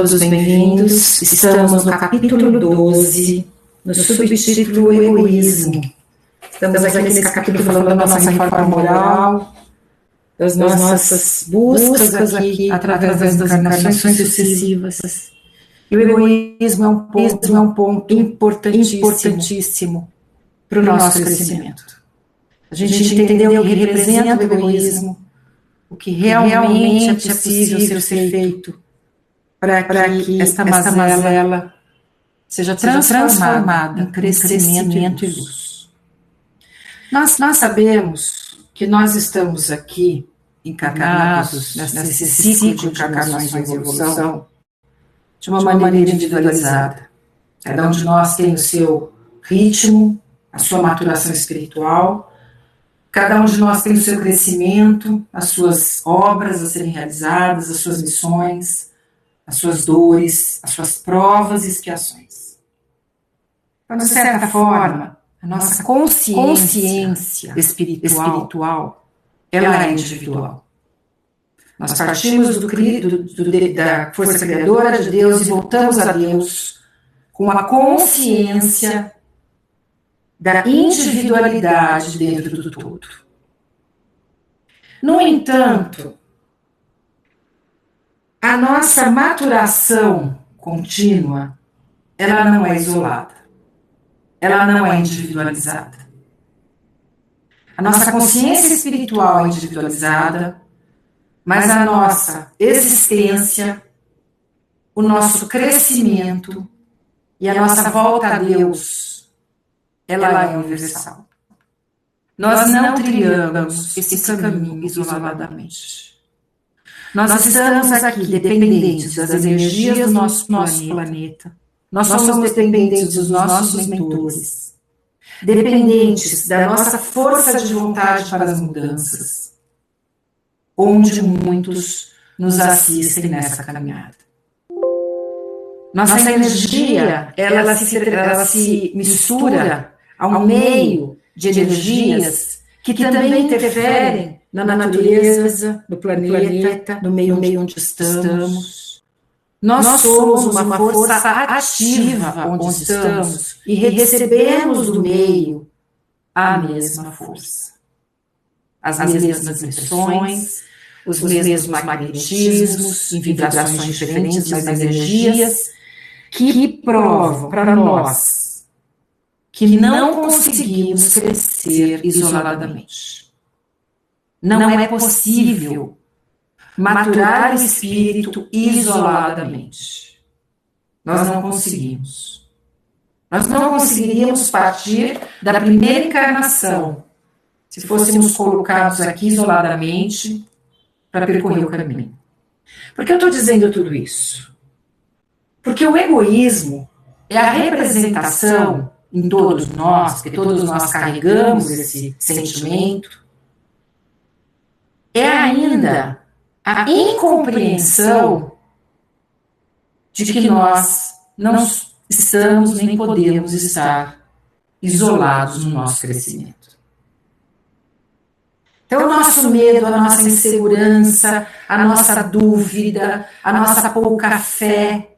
todos bem-vindos. Estamos no capítulo 12, no subtítulo Egoísmo. Estamos aqui nesse capítulo falando da nossa reforma moral, das nossas buscas aqui através das encarnações sucessivas. E o egoísmo é um ponto importantíssimo para o nosso crescimento. A gente entendeu o que representa o egoísmo, o que realmente é possível ser feito para que esta mazela seja transformada em crescimento e luz. Nós sabemos que nós estamos aqui encarnados nesse ciclo de encarnações e evolução de uma maneira individualizada. Cada um de nós tem o seu ritmo, a sua maturação espiritual, cada um de nós tem o seu crescimento, as suas obras a serem realizadas, as suas missões, as suas dores, as suas provas e expiações. Então, de certa forma, a nossa consciência espiritual, ela é individual. Nós partimos da força criadora de Deus e voltamos a Deus com a consciência da individualidade dentro do todo. No entanto, a nossa maturação contínua, ela não é isolada, ela não é individualizada. A nossa consciência espiritual é individualizada, mas a nossa existência, o nosso crescimento e a nossa volta a Deus, ela é universal. Nós não trilhamos esse caminho isoladamente. Nós estamos aqui dependentes das energias do nosso planeta. Nós somos dependentes dos nossos mentores, dependentes da nossa força de vontade para as mudanças, onde muitos nos assistem nessa caminhada. Nossa energia, ela se mistura ao meio de energias que também interferem na natureza, no planeta, no meio onde estamos. Nós somos uma força ativa onde estamos e recebemos do meio a mesma força. As mesmas impressões, os mesmos magnetismos, em vibrações diferentes, mas energias que provam para nós que não conseguimos crescer isoladamente. Não é possível maturar o espírito isoladamente. Nós não conseguimos. Nós não conseguiríamos partir da primeira encarnação se fôssemos colocados aqui isoladamente para percorrer o caminho. Por que eu estou dizendo tudo isso? Porque o egoísmo é a representação em todos nós, que todos nós carregamos esse sentimento, é ainda a incompreensão de que nós não estamos nem podemos estar isolados no nosso crescimento. Então, o nosso medo, a nossa insegurança, a nossa dúvida, a nossa pouca fé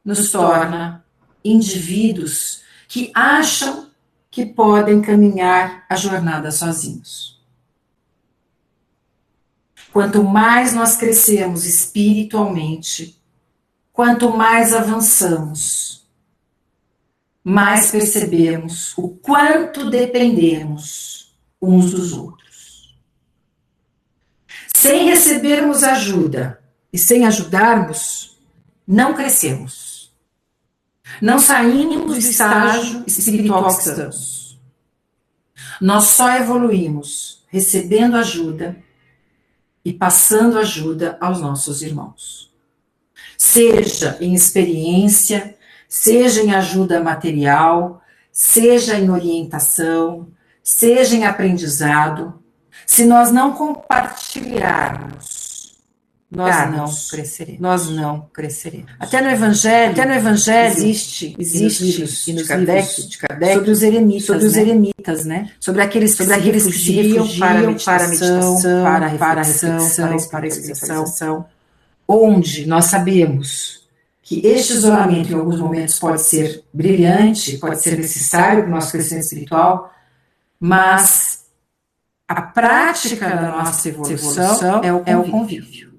nos torna indivíduos que acham que podem caminhar a jornada sozinhos. Quanto mais nós crescemos espiritualmente, quanto mais avançamos, mais percebemos o quanto dependemos uns dos outros. Sem recebermos ajuda e sem ajudarmos, não crescemos. Não saímos do estágio espiritual que estamos. Nós só evoluímos recebendo ajuda e passando ajuda aos nossos irmãos. Seja em experiência, seja em ajuda material, seja em orientação, seja em aprendizado. Se nós não compartilharmos, nós não cresceremos. Até no Evangelho existe e nos Kardec, sobre os eremitas, né? Sobre aqueles que se refugiam para a meditação, para a reflexão, onde nós sabemos que este isolamento em alguns momentos pode ser brilhante, pode ser necessário para o nosso crescimento espiritual, mas a prática da nossa evolução é o convívio.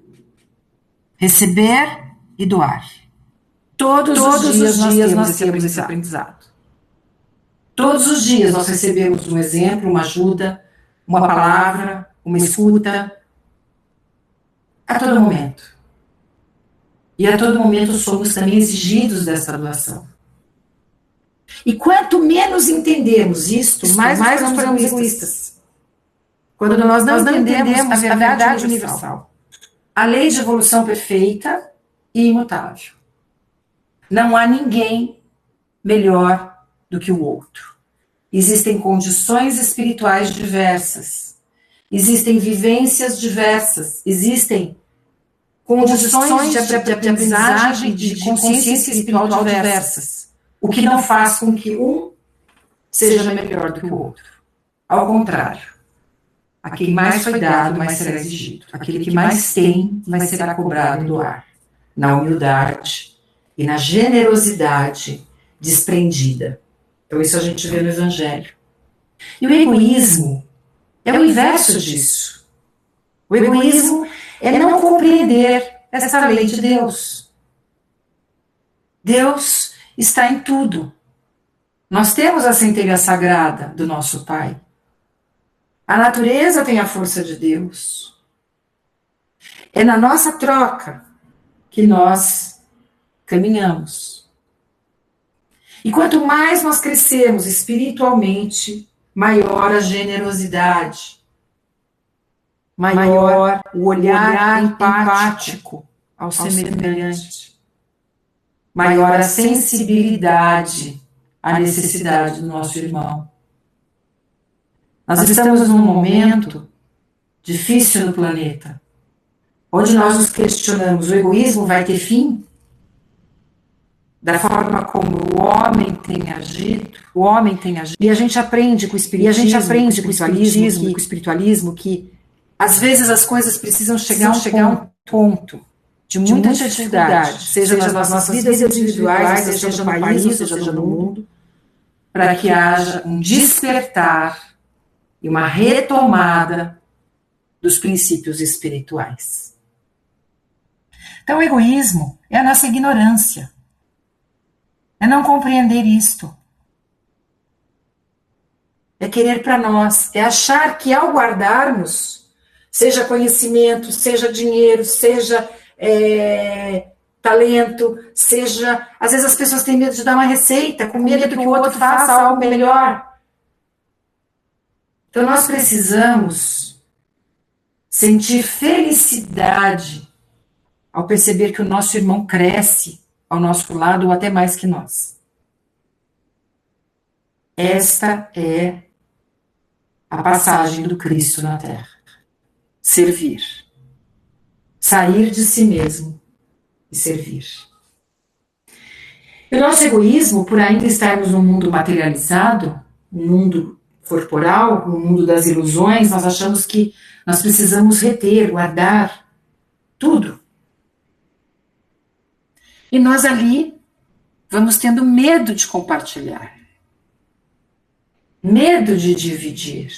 Receber e doar. Todos os dias nós temos esse aprendizado. Todos os dias nós recebemos um exemplo, uma ajuda, uma palavra, uma escuta, a todo momento. E a todo momento somos também exigidos dessa doação. E quanto menos entendemos isto, mais nos tornamos egoístas. Quando nós não entendemos a verdade universal, a lei de evolução perfeita e imutável. Não há ninguém melhor do que o outro. Existem condições espirituais diversas. Existem vivências diversas. Existem condições de aprendizagem de consciência espiritual diversas. O que não faz com que um seja melhor do que o outro. Ao contrário. A quem mais foi dado, mais será exigido. Aquele que mais tem, mais será cobrado em doar. Na humildade e na generosidade desprendida. Então isso a gente vê no Evangelho. E o egoísmo é o inverso disso. O egoísmo é não compreender essa lei de Deus. Deus está em tudo. Nós temos a centelha sagrada do nosso Pai. A natureza tem a força de Deus. É na nossa troca que nós caminhamos. E quanto mais nós crescemos espiritualmente, maior a generosidade, maior o olhar empático ao semelhante, maior a sensibilidade à necessidade do nosso irmão. Nós estamos num momento difícil no planeta, onde nós nos questionamos: o egoísmo vai ter fim? Da forma como o homem tem agido, e a gente aprende com o espiritualismo, que às vezes as coisas precisam chegar a um ponto de muita dificuldade, seja nas nossas vidas individuais, seja no país, ou seja no mundo, para que haja um despertar e uma retomada dos princípios espirituais. Então, o egoísmo é a nossa ignorância. É não compreender isto. É querer para nós. É achar que ao guardarmos, seja conhecimento, seja dinheiro, seja talento, seja... Às vezes as pessoas têm medo de dar uma receita, com medo que o outro faça algo melhor. Então nós precisamos sentir felicidade ao perceber que o nosso irmão cresce ao nosso lado ou até mais que nós. Esta é a passagem do Cristo na Terra. Servir. Sair de si mesmo e servir. E o nosso egoísmo, por ainda estarmos num mundo materializado, um mundo corporal, no mundo das ilusões, nós achamos que nós precisamos reter, guardar tudo. E nós ali vamos tendo medo de compartilhar, medo de dividir.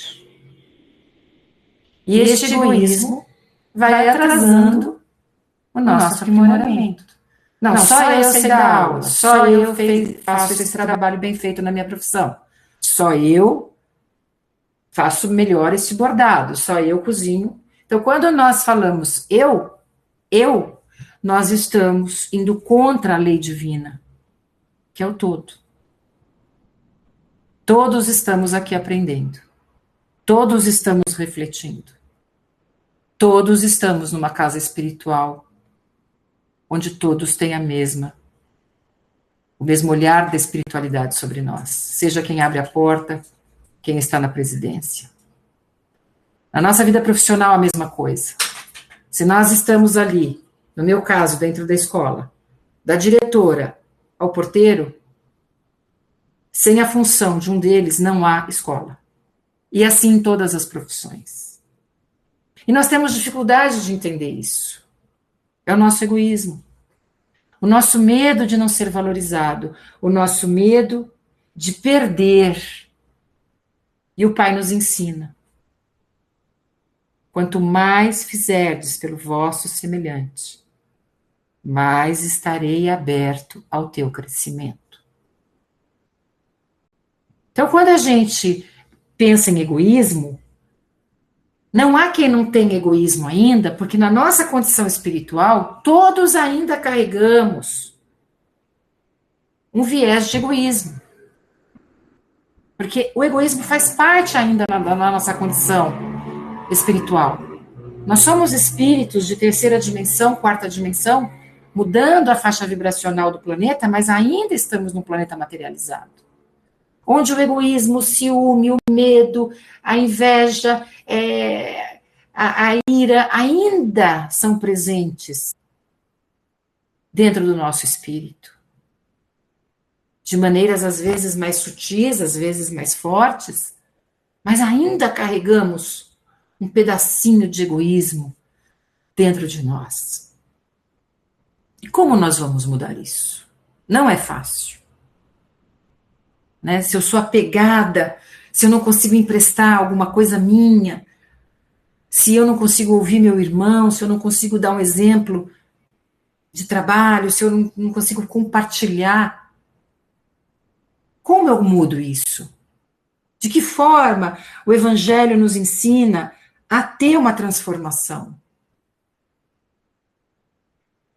E este egoísmo vai atrasando o nosso aprimoramento. Não, só eu sei dar aula, só eu faço esse trabalho bem feito na minha profissão, só eu faço melhor esse bordado, só eu cozinho. Então, quando nós falamos eu, nós estamos indo contra a lei divina, que é o todo. Todos estamos aqui aprendendo. Todos estamos refletindo. Todos estamos numa casa espiritual, onde todos têm o mesmo olhar da espiritualidade sobre nós. Seja quem abre a porta, quem está na presidência. Na nossa vida profissional, a mesma coisa. Se nós estamos ali, no meu caso, dentro da escola, da diretora ao porteiro, sem a função de um deles, não há escola. E assim em todas as profissões. E nós temos dificuldade de entender isso. É o nosso egoísmo. o nosso medo de não ser valorizado, o nosso medo de perder. E o Pai nos ensina: quanto mais fizerdes pelo vosso semelhante, mais estarei aberto ao teu crescimento. Então, quando a gente pensa em egoísmo, não há quem não tenha egoísmo ainda, porque na nossa condição espiritual, todos ainda carregamos um viés de egoísmo. Porque o egoísmo faz parte ainda da nossa condição espiritual. Nós somos espíritos de terceira dimensão, quarta dimensão, mudando a faixa vibracional do planeta, mas ainda estamos num planeta materializado. Onde o egoísmo, o ciúme, o medo, a inveja, a ira ainda são presentes dentro do nosso espírito. De maneiras às vezes mais sutis, às vezes mais fortes, mas ainda carregamos um pedacinho de egoísmo dentro de nós. E como nós vamos mudar isso? Não é fácil. Né? Se eu sou apegada, se eu não consigo emprestar alguma coisa minha, se eu não consigo ouvir meu irmão, se eu não consigo dar um exemplo de trabalho, se eu não consigo compartilhar, como eu mudo isso? De que forma o Evangelho nos ensina a ter uma transformação?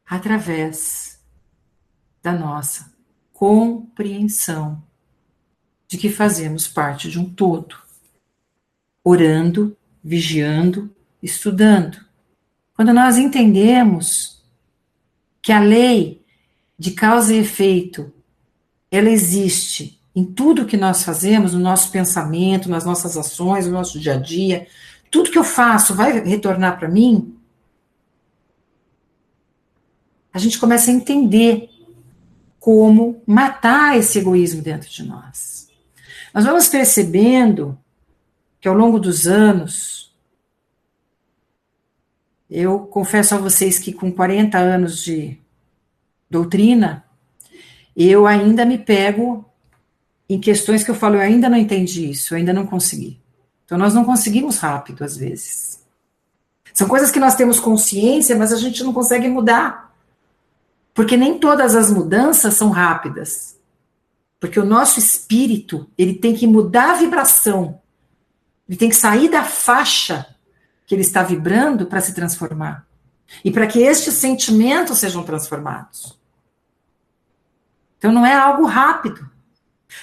Através da nossa compreensão de que fazemos parte de um todo, orando, vigiando, estudando. Quando nós entendemos que a lei de causa e efeito, ela existe em tudo que nós fazemos, no nosso pensamento, nas nossas ações, no nosso dia a dia, tudo que eu faço vai retornar para mim, a gente começa a entender como matar esse egoísmo dentro de nós. Nós vamos percebendo que ao longo dos anos, eu confesso a vocês que com 40 anos de doutrina, eu ainda me pego em questões que eu falo, eu ainda não entendi isso, eu ainda não consegui. Então nós não conseguimos rápido às vezes. São coisas que nós temos consciência, mas a gente não consegue mudar. Porque nem todas as mudanças são rápidas. Porque o nosso espírito, ele tem que mudar a vibração. Ele tem que sair da faixa que ele está vibrando para se transformar. E para que estes sentimentos sejam transformados. Então não é algo rápido.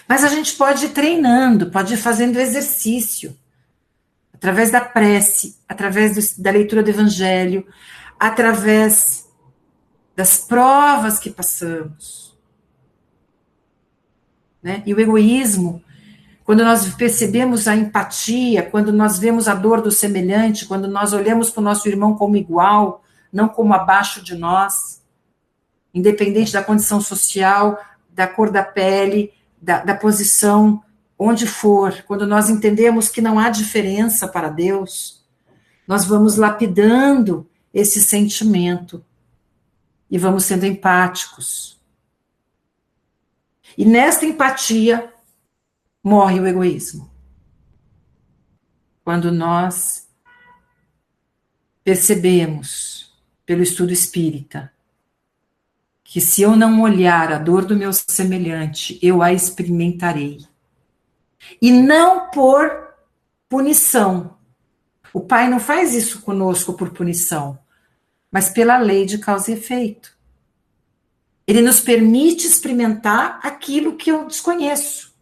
Mas a gente pode ir treinando, pode ir fazendo exercício. Através da prece, através da leitura do Evangelho, através das provas que passamos. Né? E o egoísmo, quando nós percebemos a empatia, quando nós vemos a dor do semelhante, quando nós olhamos para o nosso irmão como igual, não como abaixo de nós, independente da condição social, da cor da pele, da posição, onde for, quando nós entendemos que não há diferença para Deus, nós vamos lapidando esse sentimento e vamos sendo empáticos. E nesta empatia morre o egoísmo. Quando nós percebemos, pelo estudo espírita, que se eu não olhar a dor do meu semelhante, eu a experimentarei. E não por punição. O Pai não faz isso conosco por punição, mas pela lei de causa e efeito. Ele nos permite experimentar aquilo que eu desconheço.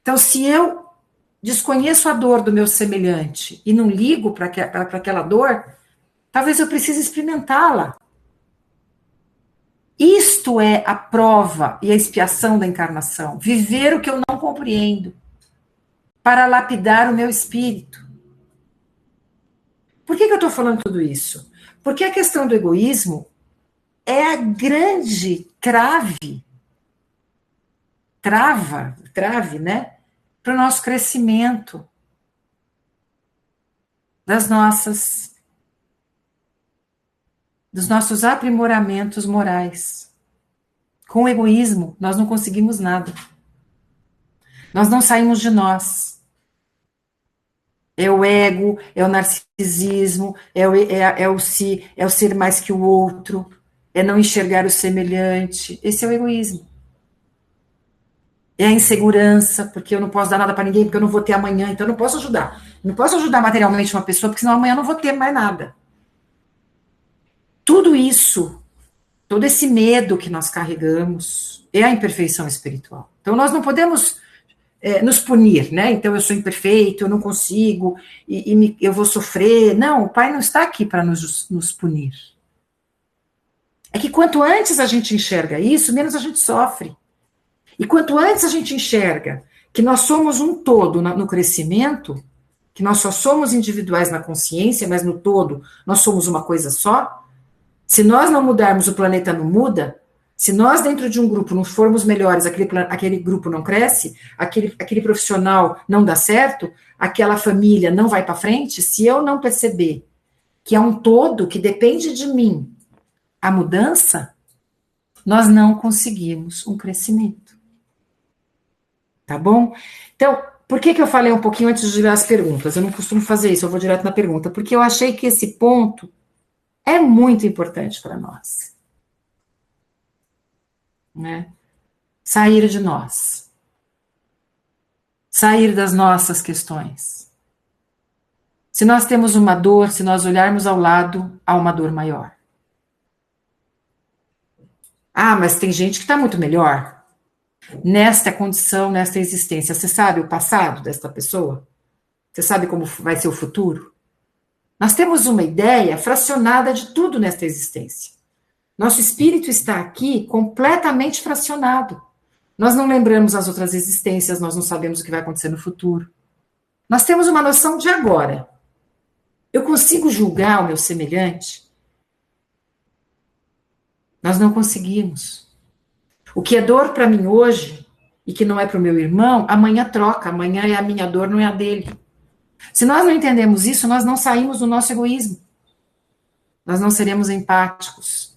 Então, se eu desconheço a dor do meu semelhante e não ligo para aquela dor, talvez eu precise experimentá-la. Isto é a prova e a expiação da encarnação. Viver o que eu não compreendo, para lapidar o meu espírito. Por que eu estou falando tudo isso? Porque a questão do egoísmo é a grande trave, né? Para o nosso crescimento, dos nossos aprimoramentos morais. Com o egoísmo, nós não conseguimos nada. Nós não saímos de nós. É o ego, é o narcisismo, é o ser mais que o outro, é não enxergar o semelhante. Esse é o egoísmo. É a insegurança, porque eu não posso dar nada para ninguém, porque eu não vou ter amanhã, então eu não posso ajudar. Não posso ajudar materialmente uma pessoa, porque senão amanhã eu não vou ter mais nada. Tudo isso, todo esse medo que nós carregamos, é a imperfeição espiritual. Então nós não podemos nos punir, né? Então eu sou imperfeito, eu não consigo, eu vou sofrer. Não, o Pai não está aqui para nos punir. É que quanto antes a gente enxerga isso, menos a gente sofre. E quanto antes a gente enxerga que nós somos um todo no crescimento, que nós só somos individuais na consciência, mas no todo nós somos uma coisa só, se nós não mudarmos, o planeta não muda. Se nós, dentro de um grupo, não formos melhores, aquele grupo não cresce, aquele profissional não dá certo, aquela família não vai para frente, se eu não perceber que é um todo, que depende de mim, a mudança, nós não conseguimos um crescimento. Tá bom? Então, por que eu falei um pouquinho antes de ler as perguntas? Eu não costumo fazer isso, eu vou direto na pergunta, porque eu achei que esse ponto é muito importante para nós. Né? Sair de nós. Sair das nossas questões. Se nós temos uma dor, se nós olharmos ao lado, há uma dor maior. Ah, mas tem gente que está muito melhor nesta condição, nesta existência. Você sabe o passado desta pessoa? Você sabe como vai ser o futuro? Nós temos uma ideia fracionada de tudo nesta existência. Nosso espírito está aqui completamente fracionado. Nós não lembramos as outras existências, nós não sabemos o que vai acontecer no futuro. Nós temos uma noção de agora. Eu consigo julgar o meu semelhante? Nós não conseguimos. O que é dor para mim hoje e que não é para o meu irmão, amanhã troca, amanhã é a minha dor, não é a dele. Se nós não entendemos isso, nós não saímos do nosso egoísmo. Nós não seremos empáticos.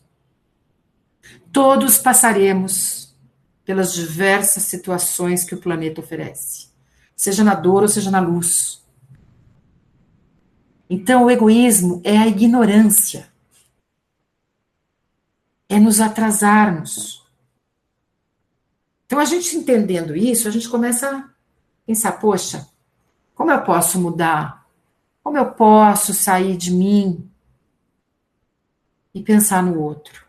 Todos passaremos pelas diversas situações que o planeta oferece, seja na dor ou seja na luz. Então, o egoísmo é a ignorância, é nos atrasarmos. Então, a gente entendendo isso, a gente começa a pensar, poxa, como eu posso mudar? Como eu posso sair de mim e pensar no outro?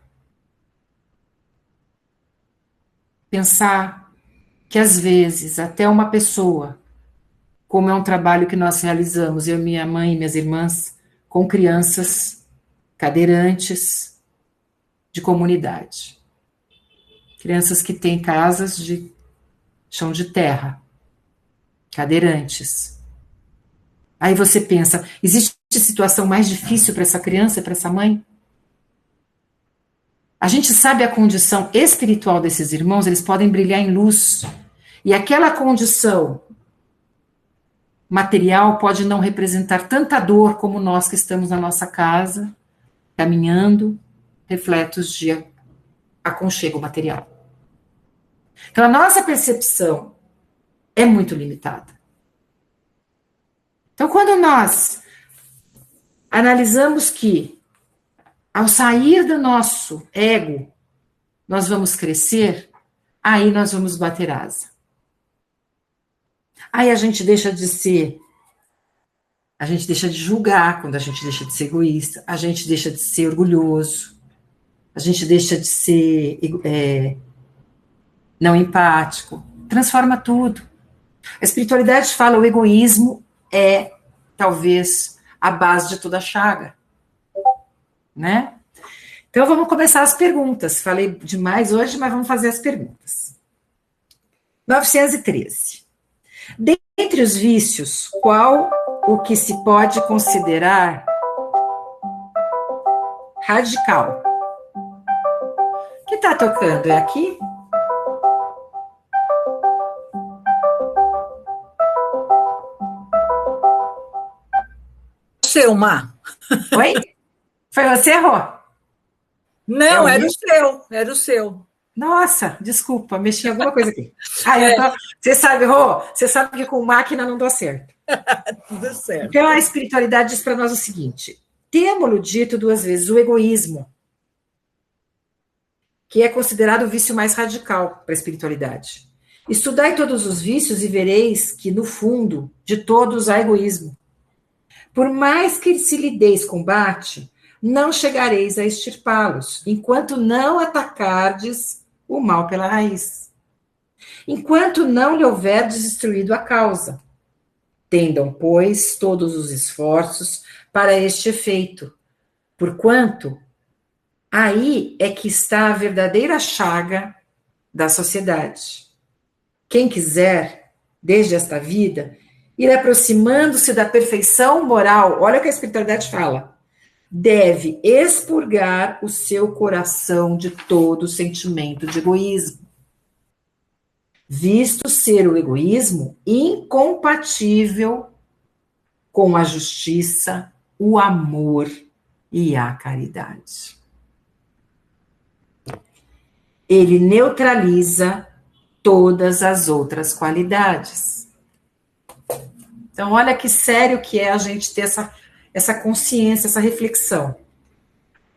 Pensar que, às vezes, até uma pessoa, como é um trabalho que nós realizamos, eu, minha mãe e minhas irmãs, com crianças cadeirantes de comunidade. Crianças que têm casas de chão de terra, cadeirantes. Aí você pensa, existe situação mais difícil para essa criança, para essa mãe? A gente sabe a condição espiritual desses irmãos, eles podem brilhar em luz. E aquela condição material pode não representar tanta dor como nós que estamos na nossa casa, caminhando, refletos de aconchego material. Então, a nossa percepção é muito limitada. Então, quando nós analisamos que, ao sair do nosso ego, nós vamos crescer, aí nós vamos bater asa. Aí a gente deixa de ser, a gente deixa de julgar quando a gente deixa de ser egoísta, a gente deixa de ser orgulhoso, a gente deixa de ser não empático, transforma tudo. A espiritualidade fala, o egoísmo é, talvez, a base de toda a chaga, né? Então, vamos começar as perguntas. Falei demais hoje, mas vamos fazer as perguntas. 913. Dentre os vícios, qual o que se pode considerar radical? O que está tocando? É aqui? Seu, Má. Oi? Foi você, Rô? Não, era o seu. Nossa, desculpa, mexi em alguma coisa aqui. Você sabe, Rô, você sabe que com máquina não dá certo. Tudo certo. Então, a espiritualidade diz para nós o seguinte: temos-lo dito duas vezes, o egoísmo, que é considerado o vício mais radical para a espiritualidade. Estudai todos os vícios e vereis que, no fundo, de todos há egoísmo. Por mais que se lhe deis combate, não chegareis a extirpá-los, enquanto não atacardes o mal pela raiz. Enquanto não lhe houverdes destruído a causa. Tendam, pois, todos os esforços para este efeito, porquanto aí é que está a verdadeira chaga da sociedade. Quem quiser, desde esta vida, ir aproximando-se da perfeição moral, olha o que a espiritualidade fala, deve expurgar o seu coração de todo sentimento de egoísmo, visto ser o egoísmo incompatível com a justiça, o amor e a caridade. Ele neutraliza todas as outras qualidades. Então, olha que sério que é a gente ter essa consciência, essa reflexão.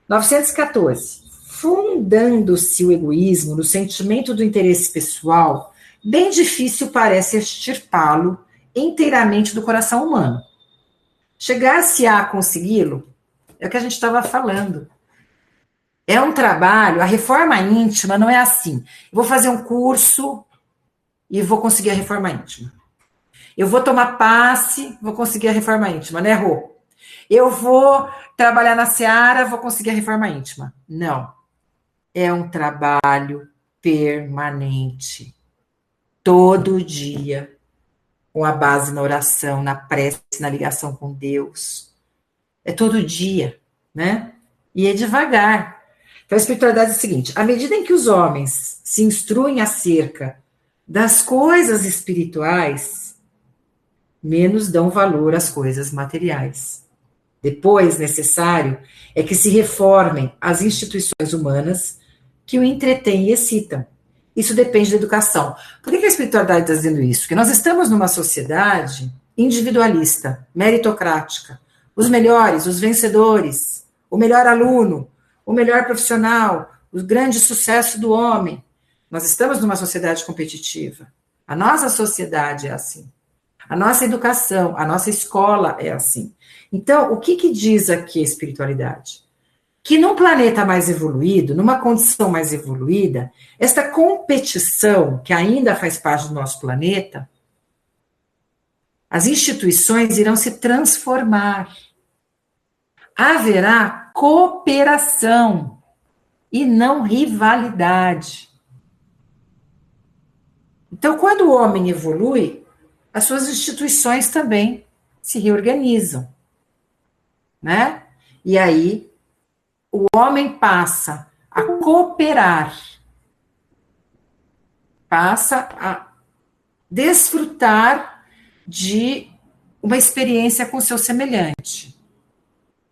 914. Fundando-se o egoísmo no sentimento do interesse pessoal, bem difícil parece extirpá-lo inteiramente do coração humano. Chegar-se a consegui-lo, é o que a gente estava falando. É um trabalho, a reforma íntima não é assim. Eu vou fazer um curso e vou conseguir a reforma íntima. Eu vou tomar passe, vou conseguir a reforma íntima, né, Rô? Eu vou trabalhar na seara, vou conseguir a reforma íntima. Não. É um trabalho permanente. Todo dia. Com a base na oração, na prece, na ligação com Deus. É todo dia, né? E é devagar. Então, a espiritualidade é o seguinte: à medida em que os homens se instruem acerca das coisas espirituais, menos dão valor às coisas materiais. Depois, necessário é que se reformem as instituições humanas que o entretêm e excitam. Isso depende da educação. Por que a espiritualidade está dizendo isso? Porque nós estamos numa sociedade individualista, meritocrática. Os melhores, os vencedores, o melhor aluno, o melhor profissional, o grande sucesso do homem. Nós estamos numa sociedade competitiva. A nossa sociedade é assim. A nossa educação, a nossa escola é assim. Então, o que diz aqui a espiritualidade? Que num planeta mais evoluído, numa condição mais evoluída, esta competição que ainda faz parte do nosso planeta, as instituições irão se transformar. Haverá cooperação e não rivalidade. Então, quando o homem evolui, as suas instituições também se reorganizam, né? E aí, o homem passa a cooperar, passa a desfrutar de uma experiência com seu semelhante.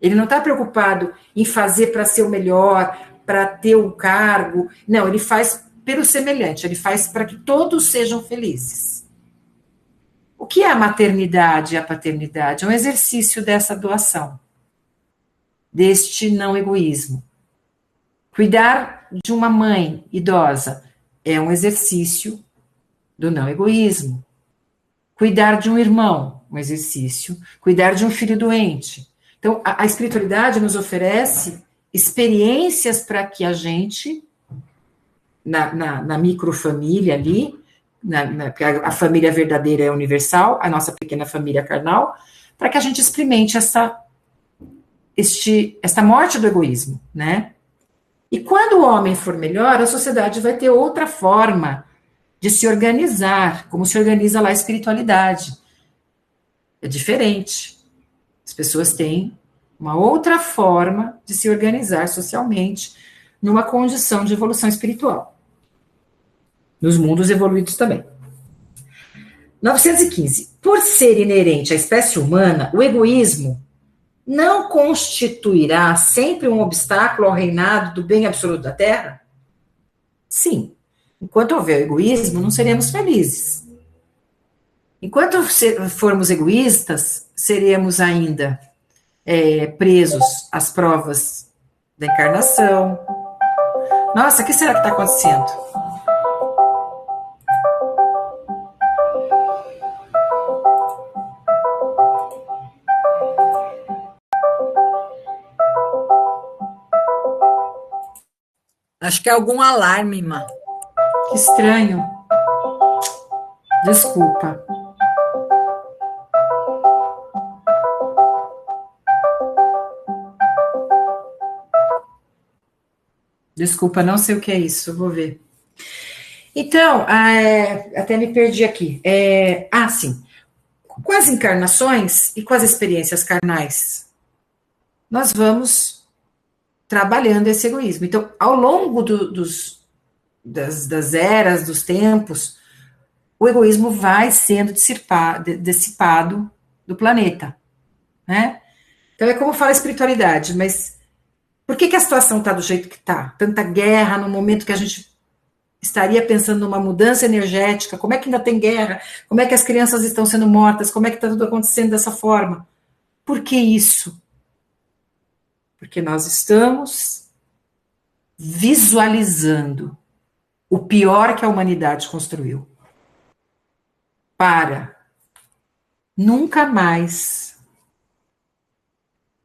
Ele não está preocupado em fazer para ser o melhor, para ter o cargo. Não, ele faz pelo semelhante, ele faz para que todos sejam felizes. O que é a maternidade e a paternidade? É um exercício dessa doação, deste não egoísmo. Cuidar de uma mãe idosa é um exercício do não egoísmo. Cuidar de um irmão, um exercício. Cuidar de um filho doente. Então, a espiritualidade nos oferece experiências para que a gente, na microfamília ali, porque a família verdadeira é universal, a nossa pequena família carnal, para que a gente experimente esta morte do egoísmo, né? E quando o homem for melhor, a sociedade vai ter outra forma de se organizar, como se organiza lá a espiritualidade. É diferente. As pessoas têm uma outra forma de se organizar socialmente numa condição de evolução espiritual. Nos mundos evoluídos também. 915. Por ser inerente à espécie humana, o egoísmo não constituirá sempre um obstáculo ao reinado do bem absoluto da Terra? Sim. Enquanto houver egoísmo, não seremos felizes. Enquanto formos egoístas, seremos ainda presos às provas da encarnação. Nossa, o que será que está acontecendo? Acho que é algum alarme, Má. Que estranho. Desculpa. Desculpa, não sei o que é isso, vou ver. Então, até me perdi aqui. Sim. Com as encarnações e com as experiências carnais, nós vamos trabalhando esse egoísmo. Então, ao longo das eras, dos tempos, o egoísmo vai sendo dissipado do planeta, né? Então, é como fala a espiritualidade, mas por que a situação está do jeito que está? Tanta guerra no momento que a gente estaria pensando numa mudança energética, como é que ainda tem guerra? Como é que as crianças estão sendo mortas? Como é que está tudo acontecendo dessa forma? Por que isso? Porque nós estamos visualizando o pior que a humanidade construiu para nunca mais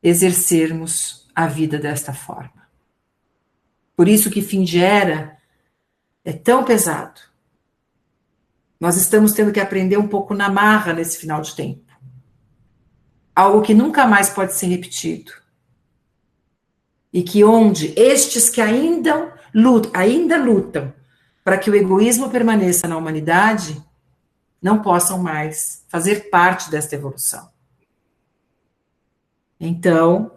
exercermos a vida desta forma. Por isso que fim de era é tão pesado. Nós estamos tendo que aprender um pouco na marra nesse final de tempo. Algo que nunca mais pode ser repetido. E que onde estes que ainda lutam para que o egoísmo permaneça na humanidade, não possam mais fazer parte desta evolução. Então,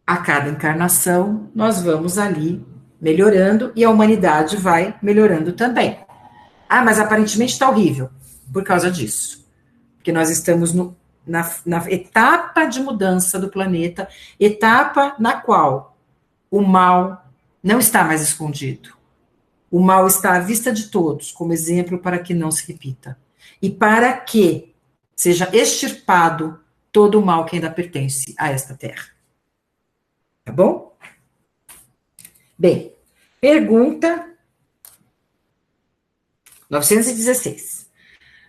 a cada encarnação, nós vamos ali melhorando e a humanidade vai melhorando também. Mas aparentemente está horrível por causa disso. Porque nós estamos na etapa de mudança do planeta, etapa na qual o mal não está mais escondido. O mal está à vista de todos, como exemplo para que não se repita. E para que seja extirpado todo o mal que ainda pertence a esta terra. Tá bom? Bem, pergunta 916.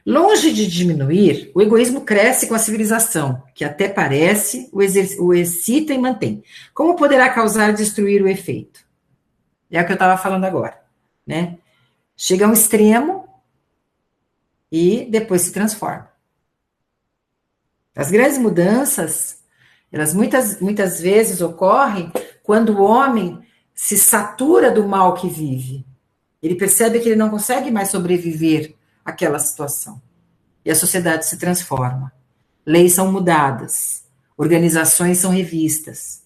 Longe de diminuir, o egoísmo cresce com a civilização, que até parece o excita e mantém. Como poderá causar e destruir o efeito? É o que eu estava falando agora, né? Chega a um extremo e depois se transforma. As grandes mudanças, elas muitas vezes ocorrem quando o homem se satura do mal que vive. Ele percebe que ele não consegue mais sobreviver àquela situação. E a sociedade se transforma. Leis são mudadas. Organizações são revistas.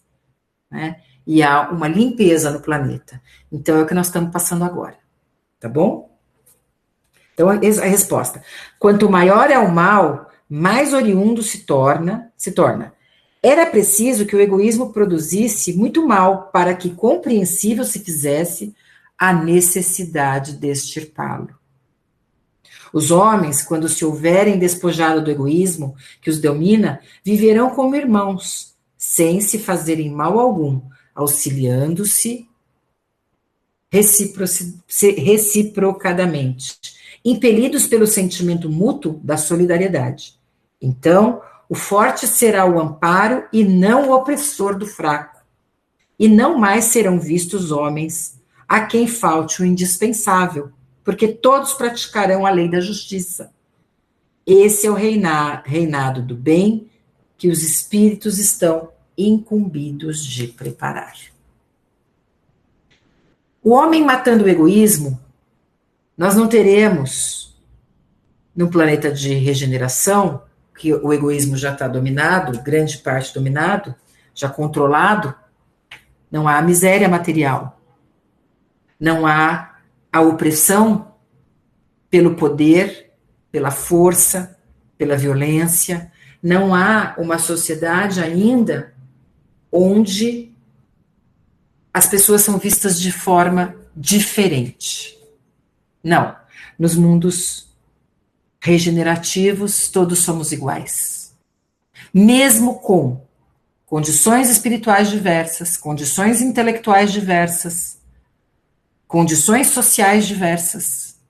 Né? E há uma limpeza no planeta. Então, é o que nós estamos passando agora. Tá bom? Então, a resposta. Quanto maior é o mal, mais oriundo se torna. Era preciso que o egoísmo produzisse muito mal para que compreensível se fizesse a necessidade de extirpá-lo. Os homens, quando se houverem despojado do egoísmo que os domina, viverão como irmãos, sem se fazerem mal algum, auxiliando-se reciprocadamente, impelidos pelo sentimento mútuo da solidariedade. Então, o forte será o amparo e não o opressor do fraco. E não mais serão vistos homens a quem falte o indispensável, porque todos praticarão a lei da justiça. Esse é o reinado do bem que os espíritos estão incumbidos de preparar. O homem matando o egoísmo, nós não teremos, no planeta de regeneração, que o egoísmo já está dominado, grande parte dominado, já controlado, não há miséria material, não há a opressão pelo poder, pela força, pela violência, não há uma sociedade ainda onde as pessoas são vistas de forma diferente. Não. Nos mundos regenerativos, todos somos iguais. Mesmo com condições espirituais diversas, condições intelectuais diversas, condições sociais diversas,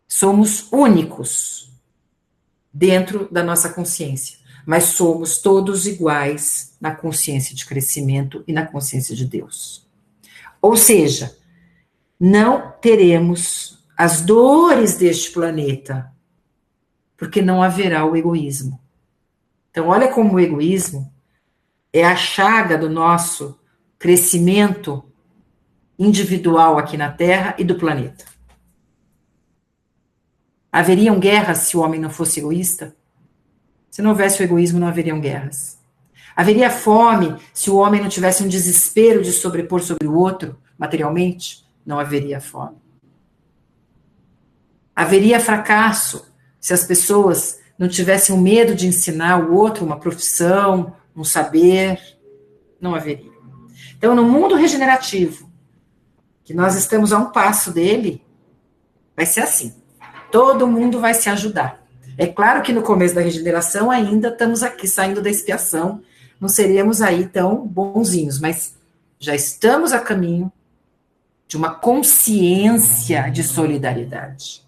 somos únicos dentro da nossa consciência, mas somos todos iguais na consciência de crescimento e na consciência de Deus. Ou seja, não teremos as dores deste planeta, porque não haverá o egoísmo. Então, olha como o egoísmo é a chaga do nosso crescimento individual aqui na Terra e do planeta. Haveriam guerras se o homem não fosse egoísta? Se não houvesse o egoísmo, não haveriam guerras. Haveria fome se o homem não tivesse um desespero de sobrepor sobre o outro, materialmente? Não haveria fome. Haveria fracasso se as pessoas não tivessem o medo de ensinar o outro uma profissão, um saber? Não haveria. Então, no mundo regenerativo, que nós estamos a um passo dele, vai ser assim. Todo mundo vai se ajudar. É claro que no começo da regeneração ainda estamos aqui saindo da expiação, não seremos aí tão bonzinhos, mas já estamos a caminho de uma consciência de solidariedade.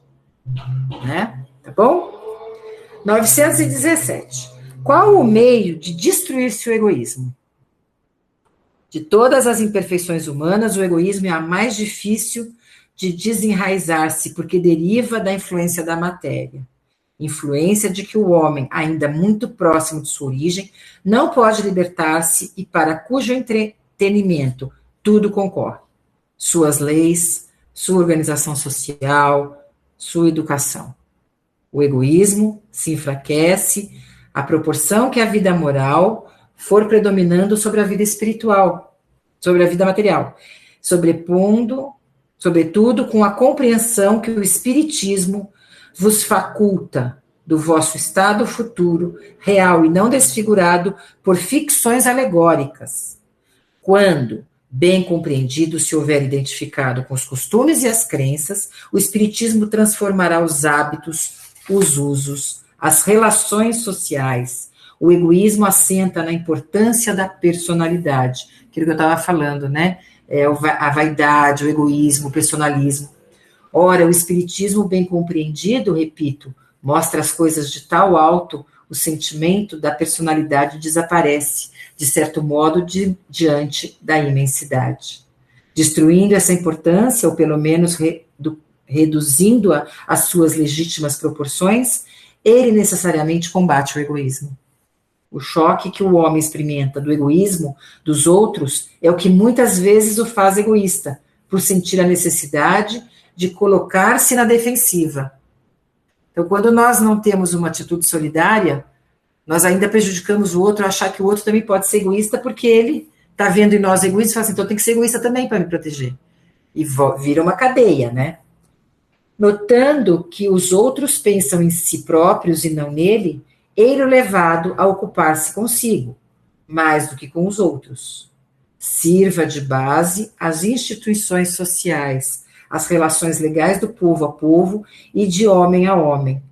Né? Tá bom? 917. Qual o meio de destruir-se o egoísmo? De todas as imperfeições humanas, o egoísmo é a mais difícil de desenraizar-se, porque deriva da influência da matéria. Influência de que o homem, ainda muito próximo de sua origem, não pode libertar-se e para cujo entretenimento tudo concorre. Suas leis, sua organização social, sua educação. O egoísmo se enfraquece à proporção que a vida moral for predominando sobre a vida espiritual, sobre a vida material, sobretudo com a compreensão que o espiritismo vos faculta do vosso estado futuro, real e não desfigurado por ficções alegóricas. Quando, bem compreendido, se houver identificado com os costumes e as crenças, o espiritismo transformará os hábitos, os usos, as relações sociais. O egoísmo assenta na importância da personalidade, aquilo que eu estava falando, né? A vaidade, o egoísmo, o personalismo. Ora, o espiritismo bem compreendido, repito, mostra as coisas de tal alto, o sentimento da personalidade desaparece, de certo modo, diante da imensidade. Destruindo essa importância, ou pelo menos reduzindo-a às suas legítimas proporções, ele necessariamente combate o egoísmo. O choque que o homem experimenta do egoísmo dos outros é o que muitas vezes o faz egoísta, por sentir a necessidade de colocar-se na defensiva. Então, quando nós não temos uma atitude solidária, nós ainda prejudicamos o outro a achar que o outro também pode ser egoísta, porque ele está vendo em nós egoístas e fala assim, então eu tenho que ser egoísta também para me proteger. E vira uma cadeia, né? Notando que os outros pensam em si próprios e não nele, ele é levado a ocupar-se consigo, mais do que com os outros. Sirva de base às instituições sociais, as relações legais do povo a povo e de homem a homem,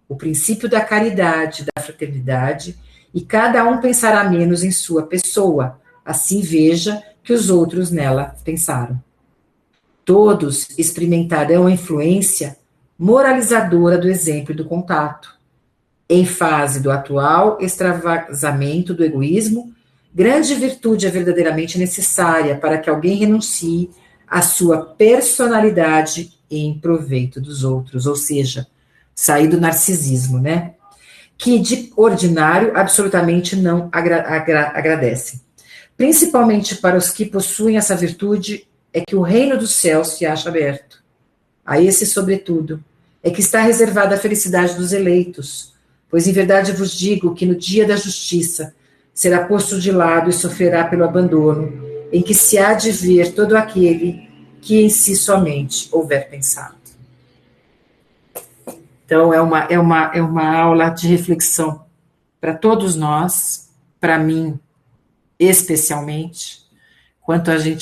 o princípio da caridade, da fraternidade, e cada um pensará menos em sua pessoa, assim veja que os outros nela pensaram. Todos experimentarão a influência moralizadora do exemplo e do contato. Em fase do atual extravasamento do egoísmo, grande virtude é verdadeiramente necessária para que alguém renuncie à sua personalidade em proveito dos outros, ou seja, sair do narcisismo, né? Que de ordinário absolutamente não agradecem. Principalmente para os que possuem essa virtude, é que o reino dos céus se acha aberto. A esse, sobretudo, é que está reservada a felicidade dos eleitos, pois em verdade vos digo que no dia da justiça será posto de lado e sofrerá pelo abandono, em que se há de ver todo aquele que em si somente houver pensado. Então, é uma aula de reflexão para todos nós, para mim especialmente,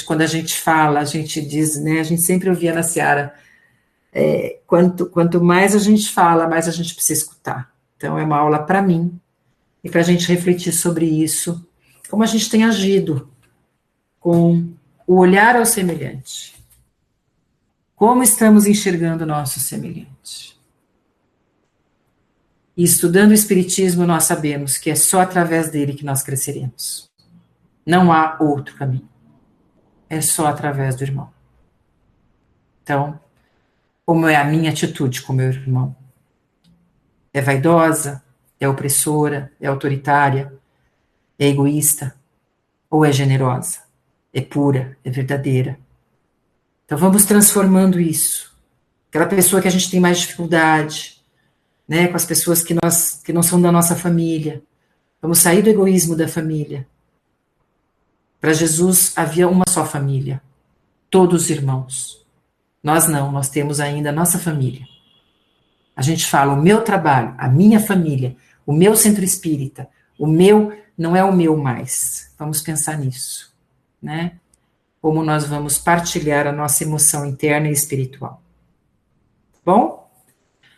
quando a gente fala, a gente diz, né? A gente sempre ouvia na Seara, quanto mais a gente fala, mais a gente precisa escutar. Então, é uma aula para mim, e para a gente refletir sobre isso, como a gente tem agido com o olhar ao semelhante. Como estamos enxergando o nosso semelhante. E estudando o Espiritismo, nós sabemos que é só através dele que nós cresceremos. Não há outro caminho. É só através do irmão. Então, como é a minha atitude com o meu irmão? É vaidosa? É opressora? É autoritária? É egoísta? Ou é generosa? É pura? É verdadeira? Então, vamos transformando isso. Aquela pessoa que a gente tem mais dificuldade, né, com as pessoas que não são da nossa família. Vamos sair do egoísmo da família. Para Jesus havia uma só família, todos irmãos. Nós não, nós temos ainda a nossa família. A gente fala o meu trabalho, a minha família, o meu centro espírita, o meu não é o meu mais. Vamos pensar nisso, né? Como nós vamos partilhar a nossa emoção interna e espiritual. Bom?